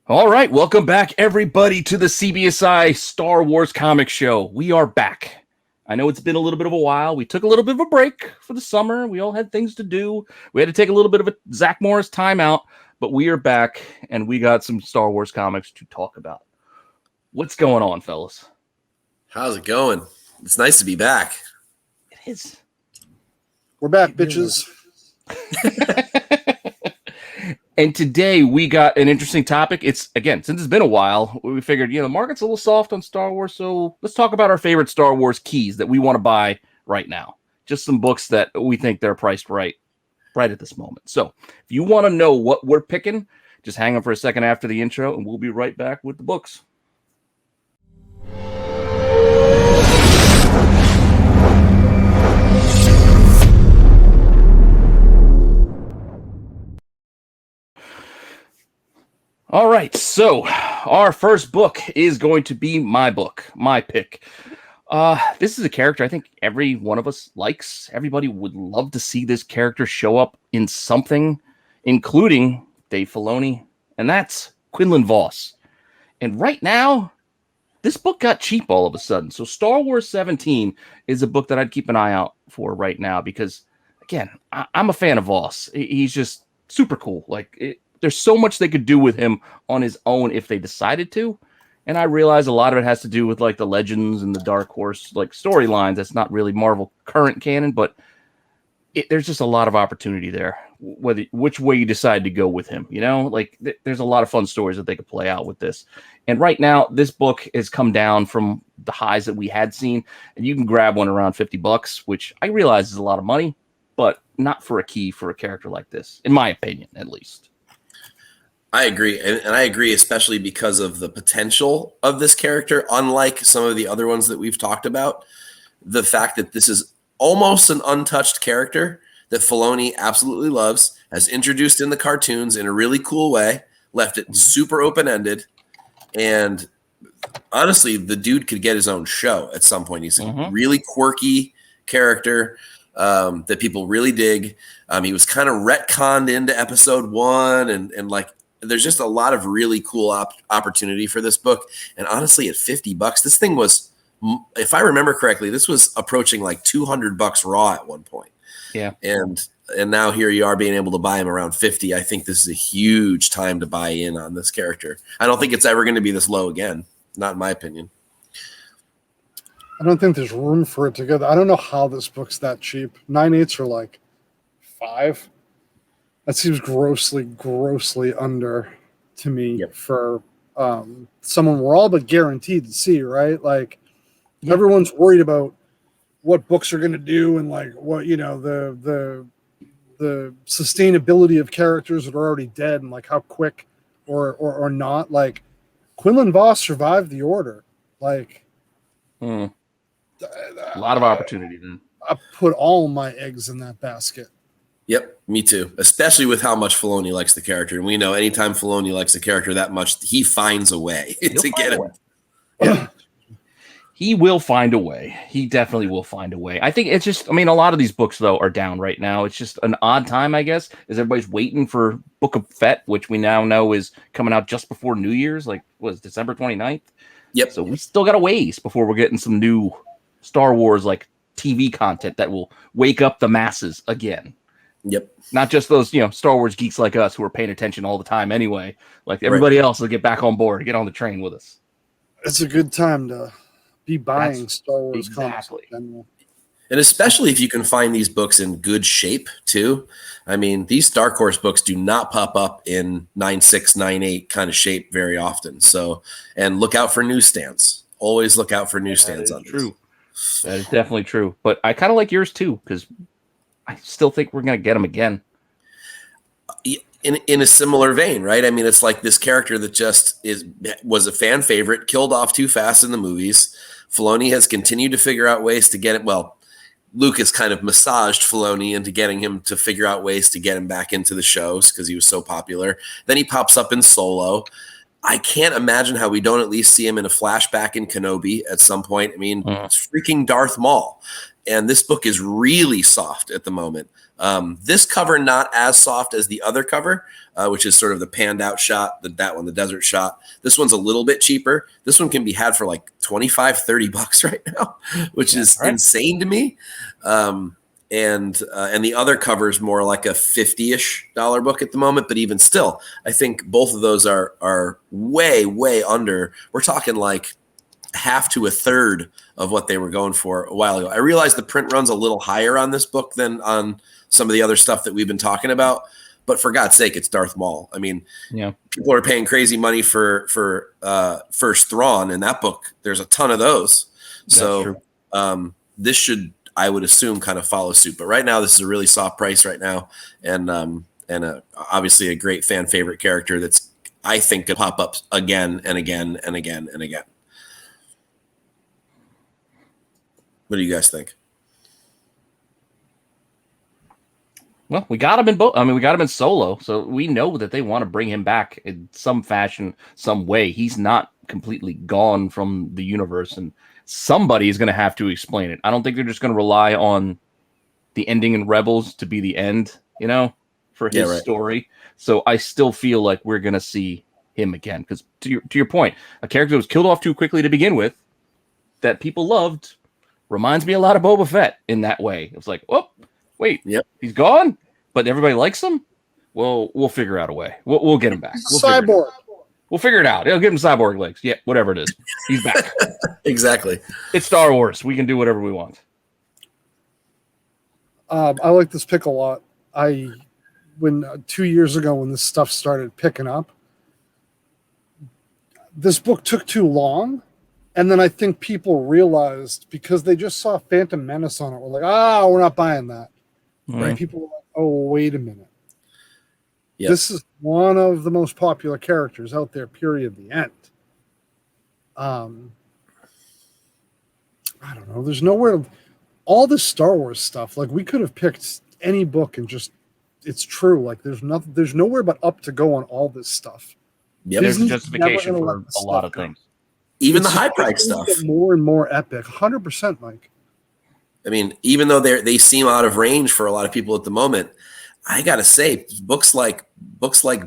All right, welcome back, everybody, to the CBSI Star Wars comic show. We are back. I know it's been a little bit of a while. We took a little bit of a break for the summer. We all had things to do. We had to take a little bit of a Zach Morris timeout, but we are back, and we got some Star Wars comics to talk about. What's going on, fellas? How's it going? It's nice to be back. It is. We're back, bitches. And today we got an interesting topic. It's, again, since it's been a while, we figured, the market's a little soft on Star Wars, so let's talk about our favorite Star Wars keys that we want to buy right now. Just some books that we think they're priced right at this moment. So if you want to know what we're picking, just hang on for a second after the intro, and we'll be right back with the books. All right, so our first book is going to be my book, my pick. This is a character I think every one of us likes. Everybody would love to see this character show up in something, including Dave Filoni, and that's Quinlan Vos. And right now, this book got cheap all of a sudden. So Star Wars 17 is a book that I'd keep an eye out for right now because, again, I'm a fan of Vos. He's just super cool. There's so much they could do with him on his own if they decided to. And I realize a lot of it has to do with the Legends and the Dark Horse storylines. That's not really Marvel current canon, but there's just a lot of opportunity there. Which way you decide to go with him, there's a lot of fun stories that they could play out with this. And right now, this book has come down from the highs that we had seen, and you can grab one around $50, which I realize is a lot of money, but not for a key for a character like this, in my opinion, at least. I agree. And I agree, especially because of the potential of this character, unlike some of the other ones that we've talked about. The fact that this is almost an untouched character that Filoni absolutely loves, has introduced in the cartoons in a really cool way, left it super open-ended. And honestly, the dude could get his own show at some point. He's a really quirky character that people really dig. He was kind of retconned into episode 1 and there's just a lot of really cool opportunity for this book. And honestly, at $50, this thing was, if I remember correctly, this was approaching $200 raw at one point. Yeah. And now here you are being able to buy him around 50. I think this is a huge time to buy in on this character. I don't think it's ever going to be this low again. Not in my opinion. I don't think there's room for it to go. I don't know how this book's that cheap. 9/8 are $5. That seems grossly under to me for someone we're all but guaranteed to see, right? Everyone's worried about what books are going to do and what the sustainability of characters that are already dead and how quick or not. Quinlan Vos survived the Order. A lot of opportunity then. I put all my eggs in that basket. Yep, me too. Especially with how much Filoni likes the character. And we know anytime Filoni likes a character that much, he finds a way to get him. Yeah. He will find a way. He definitely will find a way. I think it's just, a lot of these books, though, are down right now. It's just an odd time, I guess, as everybody's waiting for Book of Fett, which we now know is coming out just before New Year's, December 29th? Yep. So we still got a ways before we're getting some new Star Wars, TV content that will wake up the masses again. Yep. Not just those, Star Wars geeks like us who are paying attention all the time anyway. Everybody else will get back on board, get on the train with us. It's a good time to be buying Star Wars comics. And especially if you can find these books in good shape too. These Dark Horse books do not pop up in 9.6, 9.8 kind of shape very often. So, and look out for newsstands. Always look out for newsstands on true. That is definitely true. But I kind of like yours too, because I still think we're going to get them again. In a similar vein, right? It's this character that just was a fan favorite, killed off too fast in the movies. Filoni has continued to figure out ways to get it. Well, Lucas kind of massaged Filoni into getting him to figure out ways to get him back into the shows because he was so popular. Then he pops up in Solo. I can't imagine how we don't at least see him in a flashback in Kenobi at some point. I mean, it's freaking Darth Maul. And this book is really soft at the moment. This cover not as soft as the other cover, which is sort of the panned out shot, that one, the desert shot. This one's a little bit cheaper. This one can be had for like $25-$30 right now, which is insane to me. And the other cover is more like a $50-ish book at the moment. But even still, I think both of those are way, way under. We're talking like half to a third of what they were going for a while ago. I realize the print run's a little higher on this book than on some of the other stuff that we've been talking about, but for God's sake, it's Darth Maul. I mean, people are paying crazy money for First Thrawn in that book. There's a ton of those. So this should, I would assume, kind of follow suit. But right now, this is a really soft price right now, and obviously a great fan favorite character that's, I think, could pop up again and again and again and again. What do you guys think? Well, we got him in both. I mean, we got him in Solo, so we know that they want to bring him back in some fashion, some way. He's not completely gone from the universe, and somebody is going to have to explain it. I don't think they're just going to rely on the ending in Rebels to be the end, for his story. So I still feel like we're going to see him again, because to your point, a character that was killed off too quickly to begin with, that people loved, reminds me a lot of Boba Fett in that way. It's like, oh, wait, he's gone, but everybody likes him? Well, we'll figure out a way. We'll get him back. Cyborg. We'll figure it out. It'll give him cyborg legs. Yeah, whatever it is. He's back. Exactly. It's Star Wars. We can do whatever we want. I like this pick a lot. When 2 years ago, when this stuff started picking up, this book took too long. And then I think people realized, because they just saw Phantom Menace on it, we're like, we're not buying that. Right? People were like, oh, wait a minute. Yep. This is one of the most popular characters out there, period, the end. I don't know. There's nowhere. All this Star Wars stuff, like, we could have picked any book and just, it's true. Like, there's nowhere but up to go on all this stuff. Yep. There's justification for a lot of things. Even the high price stuff. More and more epic. 100%, Mike. I mean, even though they seem out of range for a lot of people at the moment, I gotta say, books like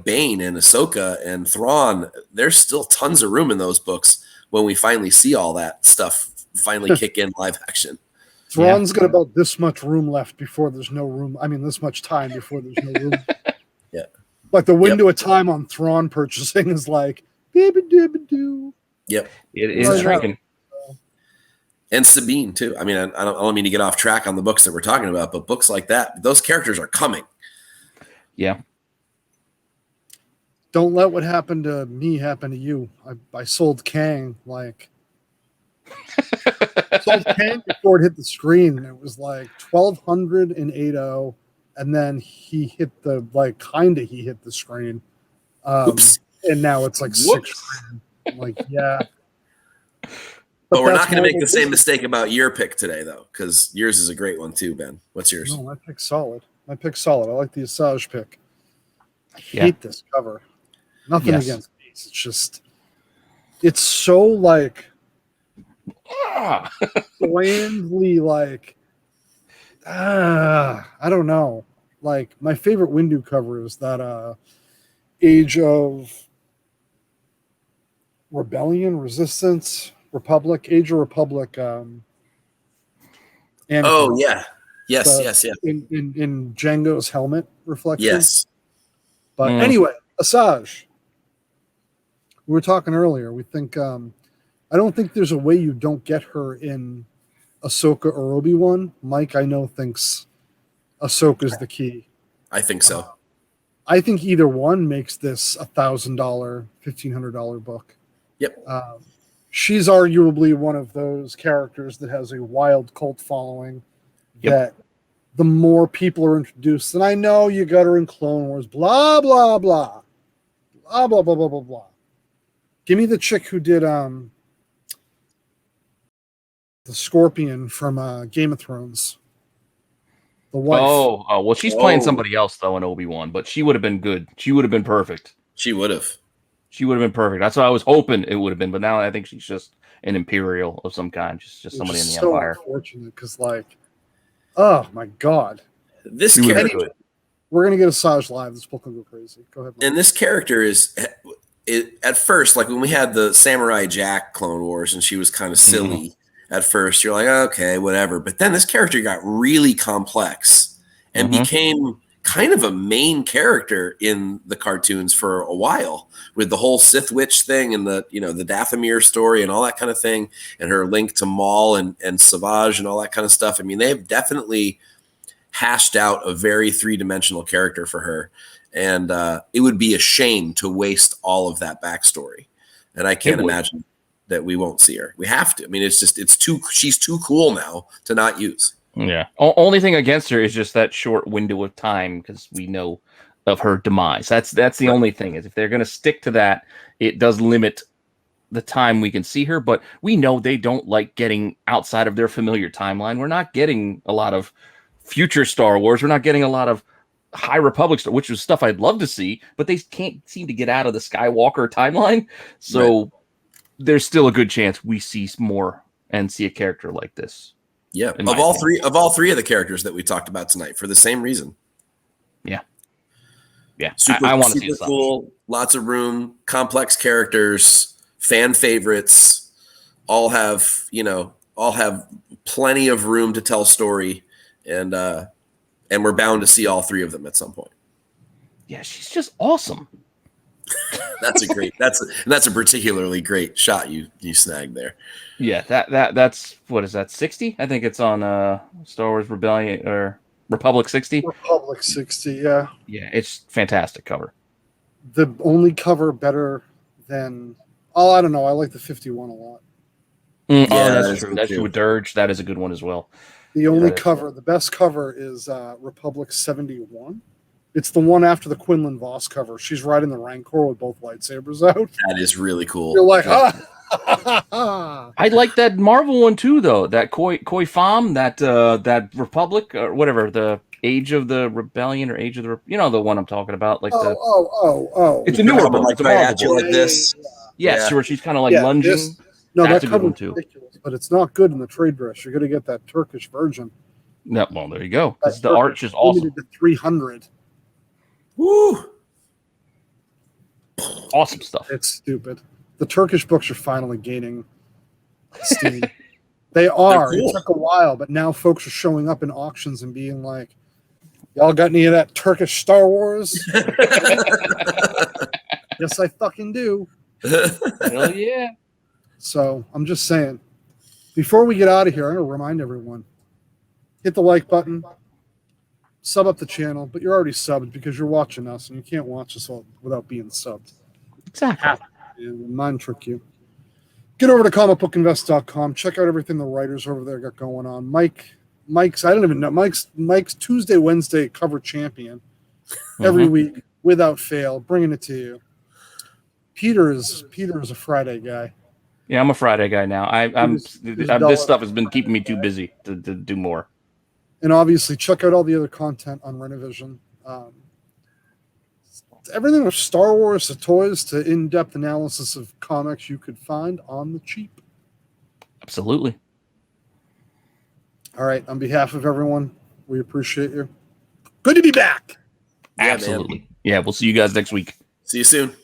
Bane and Ahsoka and Thrawn, there's still tons of room in those books when we finally see all that stuff finally kick in live action. Thrawn's got about this much room left before there's no room. I mean, this much time before there's no room. Yeah. Like, the window of time on Thrawn purchasing is like, dibba-dibba-doo. Yep. It is shrinking. And Sabine, too. I mean, I don't mean to get off track on the books that we're talking about, but books like that, those characters are coming. Yeah. Don't let what happened to me happen to you. I sold Kang, sold Kang before it hit the screen. It was like 1,200 in 8.0, and then he hit he hit the screen. Oops. And now it's like $6,000. Yeah. But we're not going to make the same mistake about your pick today, though, because yours is a great one too, Ben. What's yours? No, my pick's solid. I like the Asajj pick. I hate this cover. Nothing against these. It's just, it's so blandly I don't know. Like, my favorite Windu cover is that Age of Rebellion, Resistance, Republic, Age of Republic. And yes. In Django's helmet reflection. Yes. But anyway, Asajj. We were talking earlier. We think I don't think there's a way you don't get her in Ahsoka or Obi-Wan. Mike, I know, thinks Ahsoka's the key. I think so. I think either one makes this $1,000, $1,500 book. Yep. She's arguably one of those characters that has a wild cult following. That the more people are introduced, and I know you got her in Clone Wars, blah, blah, blah. Blah, blah, blah, blah, blah, blah. Give me the chick who did the Scorpion from Game of Thrones. The wife. Oh, well, she's playing somebody else, though, in Obi-Wan, but she would have been good. She would have been perfect. She would have. She would have been perfect. That's what I was hoping it would have been. But now I think she's just an Imperial of some kind, just somebody in the so Empire. Unfortunate, because oh my god, This She would have character, been good. we're gonna get a Saj live. This book will go crazy. Go ahead. Mike. and this character is at first, like when we had the Samurai Jack Clone Wars, and she was kind of silly at first. You're like, okay, whatever. But then this character got really complex and became kind of a main character in the cartoons for a while, with the whole Sith Witch thing and the Dathomir story and all that kind of thing, and her link to Maul and Savage and all that kind of stuff. I mean, they've definitely hashed out a very three-dimensional character for her, and it would be a shame to waste all of that backstory. And I can't imagine that we won't see her. We have to. I mean, she's too cool now to not use. Yeah. Only thing against her is just that short window of time, because we know of her demise. That's the only thing, is if they're going to stick to that, it does limit the time we can see her. But we know they don't like getting outside of their familiar timeline. We're not getting a lot of future Star Wars. We're not getting a lot of High Republic, which was stuff I'd love to see, but they can't seem to get out of the Skywalker timeline. So there's still a good chance we see more and see a character like this. Yeah, of all three of the characters that we talked about tonight, for the same reason. Yeah, yeah. Super, I want to super see cool. Lots of room, complex characters, fan favorites. All have plenty of room to tell story, and we're bound to see all three of them at some point. Yeah, she's just awesome. That's a particularly great shot you snagged there. Yeah, that's what is that, 60? I think it's on Star Wars Rebellion or Republic 60. Republic 60, yeah. Yeah, it's fantastic cover. The only cover better than I don't know. I like the 51 a lot. That's true. That's true with Dirge. That is a good one as well. The only cover, the best cover is Republic 71. It's the one after the Quinlan Voss cover. She's riding the Rancor with both lightsabers out. That is really cool. You're like, I like that Marvel one too, though. That Koi Fam, that Republic or whatever, the Age of the Rebellion or Age of the the one I'm talking about. Like it's a newer book. It's a Marvel book. Like this. Yes, where she's kind of like lunging. That's a good one too. Ridiculous, but it's not good in the trade dress. You're going to get that Turkish version. No, well, there you go. Because the art is awesome. Limited to 300. Woo! Awesome stuff. It's stupid. The Turkish books are finally gaining steam. They are. Cool. It took a while, but now folks are showing up in auctions and being like, y'all got any of that Turkish Star Wars? Yes, I fucking do. Hell yeah. So I'm just saying, before we get out of here, I'm going to remind everyone, hit the like button, sub up the channel, but you're already subbed because you're watching us and you can't watch us all without being subbed. Exactly. Mind trick you. Get over to comicbookinvest.com. Check out everything the writers over there got going on. Mike's I don't even know. Mike's Tuesday, Wednesday cover champion every week without fail, bringing it to you. Peter is a Friday guy. Yeah, I'm a Friday guy now. This stuff has been keeping me too busy to do more. And obviously, check out all the other content on Rennavision. Everything from Star Wars to toys to in-depth analysis of comics you could find on the cheap. Absolutely. All right. On behalf of everyone, we appreciate you. Good to be back. Absolutely. Yeah, we'll see you guys next week. See you soon.